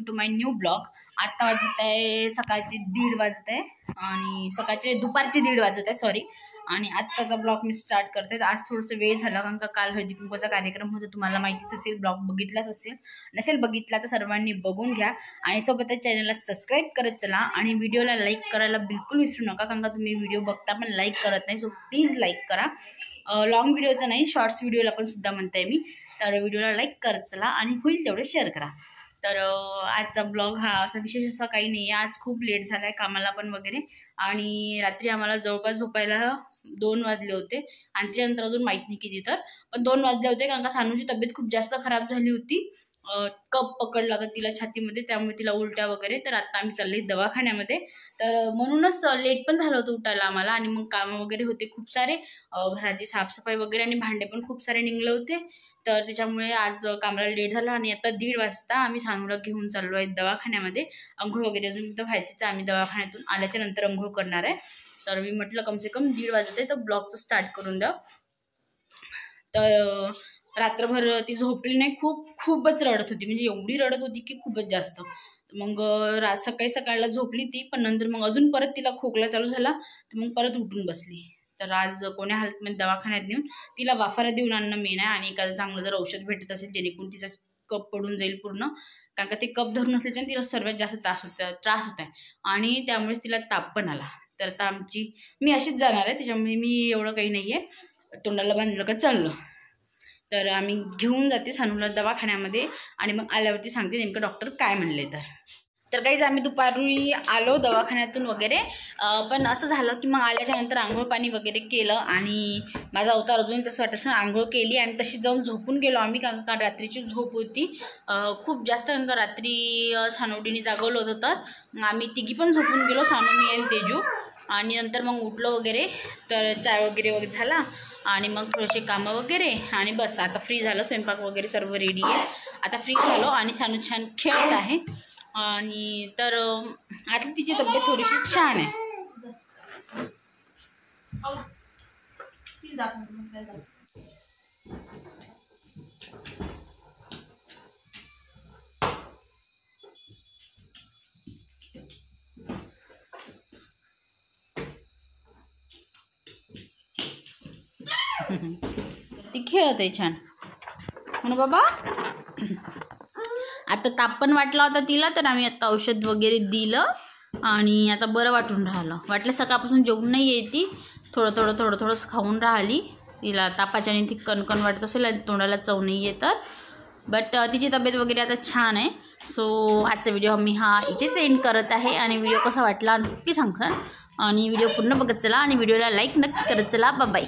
To my new blog. आता वाजत आहे सकाळचे 1:30 वाजत आहे आणि दुपारचे 1:30 वाजत आहे सॉरी. आणि आत्ताचा ब्लॉग मी स्टार्ट करते. आज थोडंसं वेळ झाला कारण का काल हळदी कुंकूचा कार्यक्रम होता, तुम्हाला माहितीच असेल, ब्लॉग बघितलाच असेल. नसेल बघितला तर सर्वांनी बघून घ्या आणि सोबतच चॅनलला सबस्क्राईब करत चला आणि व्हिडिओला लाईक करायला बिलकुल विसरू नका कारण का तुम्ही व्हिडिओ बघता पण लाईक करत नाही. सो प्लीज लाईक करा. लॉंग व्हिडिओचं नाही, शॉर्ट्स व्हिडिओला पण सुद्धा म्हणताय मी. तर व्हिडिओला लाईक करत चला आणि होईल तेवढे शेअर करा. तर आजचा ब्लॉग हा असा विशेष असा काही नाही आहे. आज खूप लेट झाला आहे कामाला पण वगैरे आणि रात्री आम्हाला जवळपास झोपायला 2 वाजले होते आणि त्याच्यानंतर अजून माहीत नाही किती तर पण 2 वाजले होते कारण का सानूची तब्येत खूप जास्त खराब झाली होती. कप पकडला होता तिला छातीमध्ये, त्यामुळे तिला उलट्या वगैरे. तर आता आम्ही चालले दवाखान्यामध्ये. तर म्हणूनच लेट पण झालं होतं उठायला आम्हाला आणि मग कामं वगैरे होते खूप सारे, घराची साफसफाई वगैरे आणि भांडे पण खूप सारे निघले होते. तर त्याच्यामुळे आज कामाला लेट झाला आणि आता 1:30 वाजता आम्ही सानूला घेऊन चाललो आहे दवाखान्यामध्ये. अंघोळ वगैरे अजून तर व्हायचीच, आम्ही दवाखान्यातून आल्याच्या नंतर अंघोळ करणार आहे. तर मी म्हटलं कमसे कम 1:30 वाजत आहे तर ब्लॉगचं स्टार्ट करून द्या. तर रात्रभर ती झोपली नाही, खूपच रडत होती, म्हणजे एवढी रडत होती की खूपच जास्त. मग सकाळी झोपली ती, पण नंतर मग अजून परत तिला खोकला चालू झाला तर मग परत उठून बसली. तर आज कोण्या हालतमध्ये दवाखान्यात नेऊन तिला वाफारा देऊन आणणं मेन आहे आणि एखादं चांगलं जर औषध भेटत असेल जेणेकरून तिचा कप पडून जाईल पूर्ण, कारण का ते कप धरून असल्याच्याने तिला सर्वात जास्त त्रास होत आहे आणि त्यामुळेच तिला ताप पण आला. तर आता मी अशीच जाणार आहे, त्याच्यामुळे मी एवढं काही नाही आहे, तोंडाला बांधलं का चाललं. तर आम्ही घेऊन जाते सानूला दवाखान्यामध्ये आणि मग आल्यावरती सांगते नेमकं डॉक्टर काय म्हणले. तर काहीच आम्ही दुपारी आलो दवाखान्यातून वगैरे, पण असं झालं की मग आल्याच्यानंतर आंघोळ पाणी वगैरे केलं आणि माझा अवतार अजून तसं वाटतं आंघोळ केली आणि तशी जाऊन झोपून गेलो आम्ही, कारण का रात्रीची झोप होती खूप जास्त, कारण का रात्री सानवडीने जागवलं होतं. तर आम्ही तिघी पण झोपून गेलो, सानू, मी आणि तेजू. आणि नंतर मग उठलो वगैरे, तर चाय वगैरे झाला आणि मग थोडेसे कामं वगैरे आणि बस आता फ्री झालं. स्वयंपाक वगैरे सर्व रेडी आहे, आता फ्री झालो आणि सानू छान खेळत आहे. आणि तर आता तिची तब्येत थोडीशी छान आहे. ती खेळत आहे छान हो ना बाबा. आता ताप पण वाटला होता तिला, तर आम्ही आता औषध वगैरे दिलं आणि आता बरं वाटून राहिलं. वाटलं सकाळपासून जेवून नाही आहे ती, थोडंच खाऊन राहिली. तिला तापाच्याने ती कणकण वाटत असेल आणि तोंडाला चव नाही आहे तर, बट तिची तब्येत वगैरे आता छान आहे. सो आजचा व्हिडिओ मी इथेच एंड करत आहे आणि व्हिडिओ कसा वाटला नक्की सांगसान आणि व्हिडिओ पूर्ण बघत चला आणि व्हिडिओला लाईक नक्की करत चला. बाय.